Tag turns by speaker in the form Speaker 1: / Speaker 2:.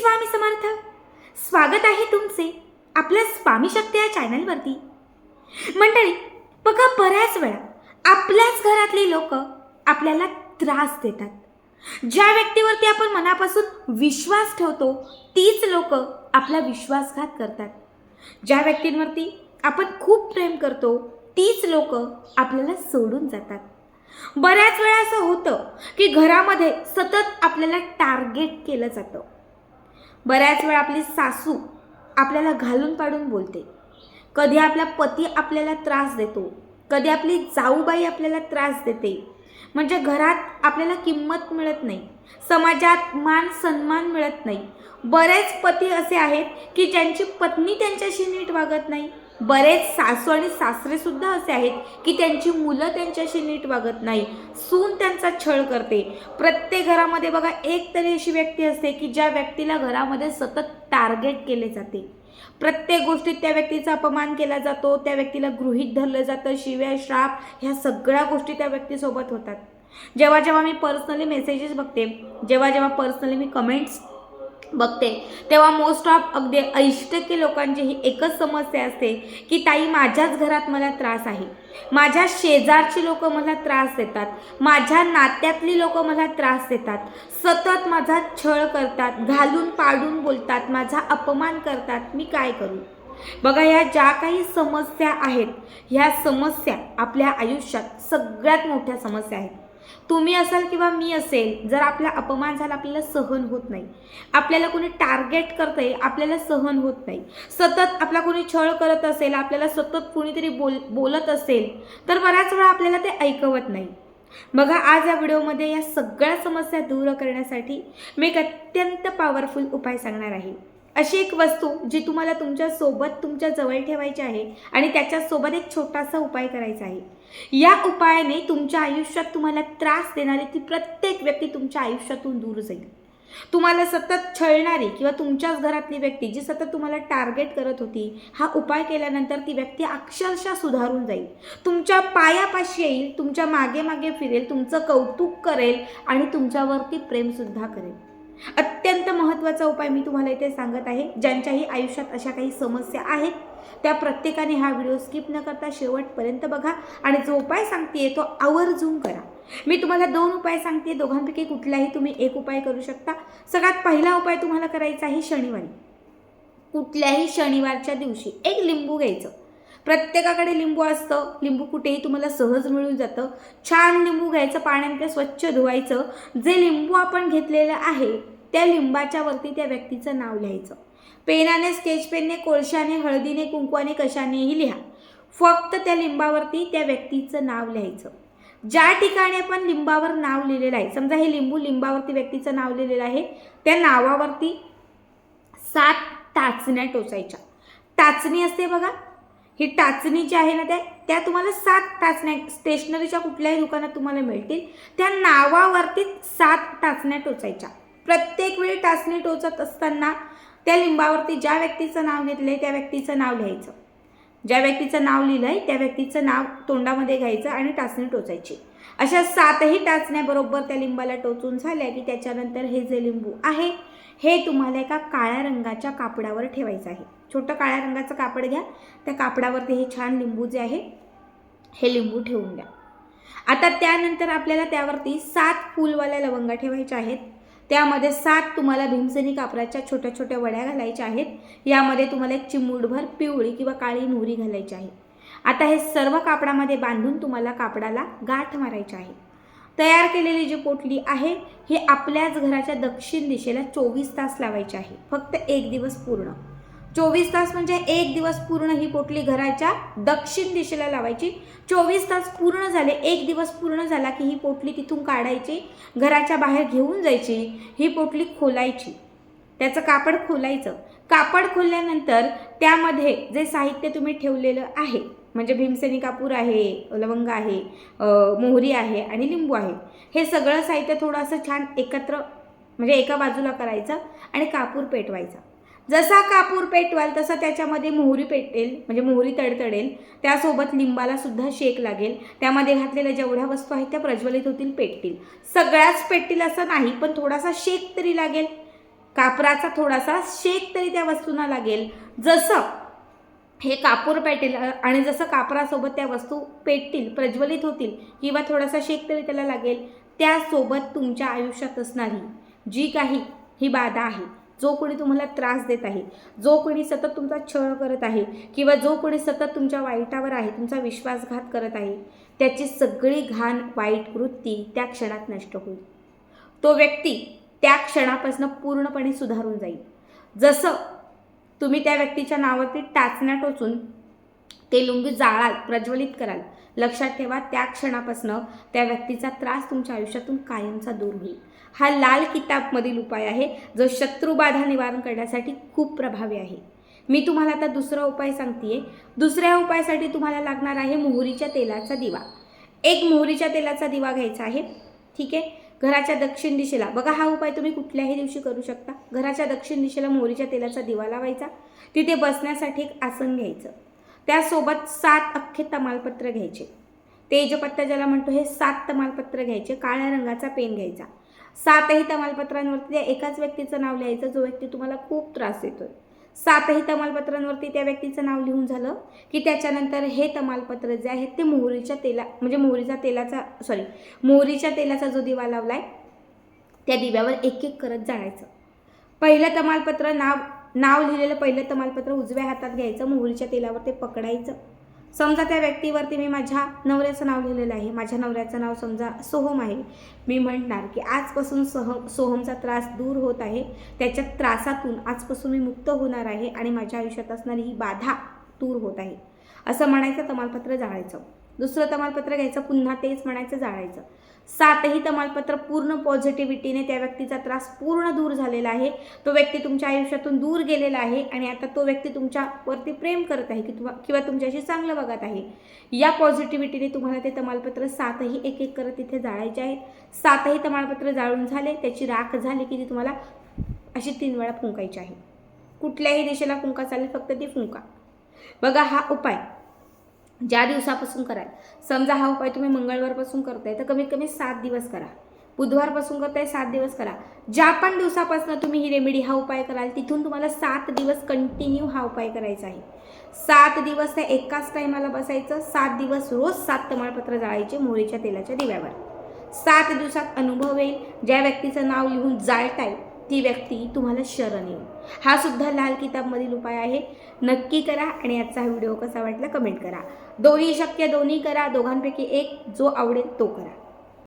Speaker 1: स्वामी समर्थ. स्वागत आहे तुमचे आपल्या स्वामी शक्ती या चॅनलवरती. मंडळी, बघा, बऱ्याच वेळा आपल्याच घरातली लोक आपल्याला त्रास देतात. ज्या व्यक्तीवरती आपण मनापासून विश्वास ठेवतो तीच लोक आपला विश्वासघात करतात. ज्या व्यक्तींवरती आपण खूप प्रेम करतो तीच लोक आपल्याला सोडून जातात. बऱ्याच वेळा असं होतं की घरामध्ये सतत आपल्याला टार्गेट केलं जातं. बऱ्याच वेळा आपली सासू आपल्याला घालून पाडून बोलते, कधी आपला पती आपल्याला त्रास देतो, कधी आपली जाऊबाई आपल्याला त्रास देते. म्हणजे घरात आपल्याला किंमत मिळत नाही, समाजात मान सन्मान मिळत नाही. बरेच पती असे आहेत की ज्यांची पत्नी त्यांच्याशी नीट वागत नाही. बरेच सासू आणि सासरे सुद्धा असे आहेत की त्यांची मुलं त्यांच्याशी नीट वागत नाही. सून त्यांचा छळ करते. प्रत्येक घरामध्ये बघा एक तरी अशी व्यक्ती असते की ज्या व्यक्तीला घरामध्ये सतत टार्गेट केले जाते. प्रत्येक गोष्टीत त्या व्यक्तीचा अपमान केला जातो, त्या व्यक्तीला गृहीत धरलं जातं. शिव्या, श्राप ह्या सगळ्या गोष्टी त्या व्यक्तीसोबत होतात. जेव्हा जेव्हा मी पर्सनली मेसेजेस बघते, जेव्हा जेव्हा पर्सनली मी कमेंट्स बघते, तेव्हा मोस्ट ऑफ अगदी 80% लोकांची ही एकच समस्या असते की ताई, माझ्याच घरात मला त्रास आहे, माझ्या शेजारची लोक मला त्रास देतात, माझ्या नात्यातली लोक मला त्रास देतात, सतत माझा छळ करतात, घालून पाडून बोलतात, माझा अपमान करतात, मी काय करू? बघा, ह्या ज्या काही समस्या आहेत, ह्या समस्या आपल्या आयुष्यात सगळ्यात मोठ्या समस्या आहेत. तुम्ही असाल किंवा मी असेल, जर आपला अपमान झाला आपल्याला सहन होत नाही, आपल्याला कोणी टार्गेट करतंय आपल्याला सहन होत नाही, सतत आपला कोणी छळ करत असेल, आपल्याला सतत कोणीतरी बोलत असेल, तर बऱ्याच वेळा आपल्याला ते ऐकवत नाही. बघा, आज या व्हिडिओमध्ये या सगळ्या समस्या दूर करण्यासाठी मी एक अत्यंत पॉवरफुल उपाय सांगणार आहे. अशी एक वस्तू जी तुम्हाला तुमच्या सोबत तुमच्या जवळ ठेवायची आहे आणि त्याच्यासोबत एक छोटासा उपाय करायचा आहे. या उपायाने तुमच्या आयुष्यात तुम्हाला त्रास देणारी ती प्रत्येक व्यक्ती तुमच्या आयुष्यातून दूर जाईल. तुम्हाला सतत छळणारी किंवा तुमच्याच घरातली व्यक्ती जी सतत तुम्हाला टार्गेट करत होती, हा उपाय केल्यानंतर ती व्यक्ती अक्षरशः सुधारून जाईल, तुमच्या पायापाशी येईल, तुमच्या मागे मागे फिरेल, तुमचं कौतुक करेल आणि तुमच्यावरती प्रेमसुद्धा करेल. अत्यंत महत्त्वाचा उपाय मी तुम्हाला इथे सांगत आहे. ज्यांच्याही आयुष्यात अशा काही समस्या आहेत त्या प्रत्येकाने हा व्हिडिओ स्किप न करता शेवटपर्यंत बघा आणि जो उपाय सांगते तो आवर्जून करा. मी तुम्हाला 2 उपाय सांगते, दोघांपैकी कुठलाही तुम्ही एक उपाय करू शकता. सगळ्यात पहिला उपाय तुम्हाला करायचा आहे शनिवारी. कुठल्याही शनिवारच्या दिवशी एक लिंबू घ्यायचं. प्रत्येकाकडे लिंबू असतं, लिंबू कुठेही तुम्हाला सहज मिळून जातं. छान लिंबू घ्यायचं, पाण्याने स्वच्छ धुवायचं. जे लिंबू आपण घेतलेलं आहे त्या लिंबाच्या वरती त्या व्यक्तीचं नाव लिहायचं. पेनाने, स्केच पेनने, कोळशाने, हळदीने, कुंकवाने, कशानेही लिहा. फक्त त्या लिंबावरती त्या व्यक्तीचं नाव लिहायचं. ज्या ठिकाणी आपण लिंबावर नाव लिहिलेलं आहे, समजा हे लिंबू लिंबावरती व्यक्तीचं नाव लिहिलेलं आहे, त्या नावावरती 7 टाचण्या टोचायच्या. टाचणी असते बघा, ही टाचणी जी आहे ना त्या तुम्हाला 7 टाचण्या स्टेशनरीच्या कुठल्याही दुकानात तुम्हाला मिळतील. त्या नावावरती 7 टाचण्या टोचायच्या. प्रत्येक वेळी टाचणी टोचत असताना त्या लिंबावरती ज्या व्यक्तीचं नाव घेतलंय त्या व्यक्तीचं नाव लिहायचं. ज्या व्यक्तीचं नाव लिहिलंय त्या व्यक्तीचं नाव तोंडामध्ये घ्यायचं आणि टाचणी टोचायची. अशा 7ही टाचण्या बरोबर त्या लिंबाला टोचून झाल्या की त्याच्यानंतर हे जे लिंबू आहे हे तुम्हाला एका काळ्या रंगाच्या कापडावर ठेवायचं आहे. छोटं काळ्या रंगाचं कापड घ्या, त्या कापडावरती हे छान लिंबू जे आहे हे लिंबू ठेवून द्या. आता त्यानंतर आपल्याला त्यावरती 7 फुलवाल्या लवंगा ठेवायच्या आहेत. त्यामध्ये 7 तुम्हाला भीमसेनी कापडाच्या छोट्या छोट्या वड्या घालायच्या आहेत. यामध्ये तुम्हाला एक चिमूटभर पिवळी किंवा काळी मोहरी घालायची आहे. आता हे सर्व कापडामध्ये बांधून तुम्हाला कापडाला गाठ मारायची आहे. तयार केलेली जी पोटली आहे ही आपल्याच घराच्या दक्षिण दिशेला 24 तास लावायची आहे. फक्त 1 दिवस पूर्ण. 24 तास म्हणजे 1 दिवस पूर्ण ही पोटली घराच्या दक्षिण दिशेला लावायची. 24 तास पूर्ण झाले, 1 दिवस पूर्ण झाला की ही पोटली तिथून काढायची, घराच्या बाहेर घेऊन जायची. ही पोटली खोलायची, त्याचं कापड खोलायचं. कापड खोलल्यानंतर त्यामध्ये जे साहित्य तुम्ही ठेवलेलं आहे, म्हणजे भीमसेनी कापूर आहे, लवंग आहे, मोहरी आहे आणि लिंबू आहे, हे सगळं साहित्य थोडंसं छान एकत्र म्हणजे एका बाजूला करायचं आणि कापूर पेटवायचा. जसा कापूर पेटवाल तसा त्याच्यामध्ये मोहरी पेटेल, म्हणजे मोहरी तडतडेल. त्यासोबत लिंबाला सुद्धा शेक लागेल. त्यामध्ये घातलेल्या जेवढ्या वस्तू आहेत त्या प्रज्वलित होतील, पेटतील. सगळ्याच पेटतील असं नाही, पण थोडासा शेक तरी लागेल. कापराचा थोडासा शेक तरी त्या वस्तूंना लागेल. जसं हे कापूर पेटेल आणि जसं कापरासोबत त्या वस्तू पेटतील, प्रज्वलित होतील किंवा थोडासा शेक तरी त्याला लागेल, त्यासोबत तुमच्या आयुष्यात असणारी जी काही ही बाधा आहे, जो कोणी तुम्हाला त्रास देत आहे, जो कोणी सतत तुमचा छळ करत आहे किंवा जो कोणी सतत तुमच्या वाईटावर आहे, तुमचा विश्वासघात करत आहे, त्याची सगळी घाण वाईट वृत्ती त्या क्षणात नष्ट होईल. तो व्यक्ती त्या क्षणापासून पूर्णपणे सुधारून जाईल. जसं तुम्ही त्या व्यक्तीच्या नावावरती टाचण्या टोचून ते लुंगी जाळाल, प्रज्वलित कराल, लक्षात ठेवा त्या क्षणापासून त्या व्यक्तीचा त्रास तुमच्या आयुष्यातून कायमचा दूर होईल. हा लाल किताबमधील उपाय आहे, जो शत्रुबाधा निवारण करण्यासाठी खूप प्रभावी आहे. मी तुम्हाला आता दुसरा उपाय सांगतेय. दुसऱ्या उपायासाठी तुम्हाला लागणार आहे मोहरीच्या तेलाचा दिवा. एक मोहरीच्या तेलाचा दिवा घ्यायचा आहे. ठीक आहे. घराच्या दक्षिण दिशेला, बघा हा उपाय तुम्ही कुठल्याही दिवशी करू शकता. घराच्या दक्षिण दिशेला मोहरीच्या तेलाचा दिवा लावायचा. तिथे बसण्यासाठी एक आसन घ्यायचं. त्यासोबत 7 अख्खे तमालपत्र घ्यायचे. तेजपत्ता ज्याला म्हणतो, हे 7 तमालपत्र घ्यायचे. काळ्या रंगाचा पेन घ्यायचा. 7ही तमालपत्रांवरती त्या एकाच व्यक्तीचं नाव लिहायचं, जो व्यक्ती तुम्हाला खूप त्रास देतोय. 7ही तमालपत्रांवरती त्या व्यक्तीचं नाव लिहून झालं की त्याच्यानंतर हे तमालपत्र जे आहेत ते मोहरीच्या तेलाचा जो दिवा लावलाय त्या दिव्यावर एक एक करत जाळायचं. पहिलं तमालपत्र, नाव लिहिलेलं पहिलं तमालपत्र उजव्या हातात घ्यायचं. मोहरीच्या तेलावर ते पकडायचं. समजा त्या व्यक्तीवरती मी माझ्या नवऱ्याचं नाव लिहिलेलं आहे. माझ्या नवऱ्याचं नाव समजा सोहम आहे. मी म्हणणार की आजपासून सोहमचा त्रास दूर होत आहे. त्याच्या त्रासातून आजपासून मी मुक्त होणार आहे आणि माझ्या आयुष्यात असणारी ही बाधा दूर होत आहे, असं म्हणायचं. तमालपत्र जाळायचं. दुसरं तमालपत्र घ्यायचं, पुन्हा तेच म्हणायचं, जाळायचं. 7ही तमालपत्र पूर्ण पॉझिटिव्हिटीने त्या व्यक्तीचा त्रास पूर्ण दूर झालेला आहे. तो व्यक्ती तुमच्या आयुष्यातून दूर गेलेला आहे आणि आता तो व्यक्ती तुमच्यावरती प्रेम करत आहे किंवा तुमच्याशी चांगलं वागत आहे. या पॉझिटिव्हिटीने तुम्हाला ते तमालपत्र 7ही एक एक करत तिथे जाळायचे आहेत. 7ही तमालपत्र जाळून झाले, त्याची राख झाली की ती तुम्हाला अशी 3 वेळा फुंकायची आहे. कुठल्याही दिशेला फुंका चालेल, फक्त ती फुंका. बघा हा उपाय ज्या दिवसापासून कराल, समजा हा उपाय तुम्ही मंगळवारपासून करताय तर कमीत कमी 7 दिवस करा. बुधवारपासून करताय 7 दिवस करा. ज्या पण दिवसापासून तुम्ही ही रेमेडी हा उपाय कराल तिथून तुम्हाला 7 दिवस कंटिन्यू हा उपाय करायचा आहे. 7 दिवस त्या एकाच टायमाला बसायचं. 7 दिवस रोज 7 तमालपत्र जाळायचे मोहरीच्या तेलाच्या दिव्यावर. 7 दिवसात अनुभव येईल. ज्या व्यक्तीचं नाव लिहून जाळताय ती व्यक्ती तुम्हाला शरण येईल. हा सुद्धा लाल किताबमधील उपाय आहे. नक्की करा आणि आजचा हा व्हिडिओ कसा वाटला कमेंट करा. दोन्ही शक्य, दोन्ही करा. दोघांपैकी एक जो आवडेल तो करा.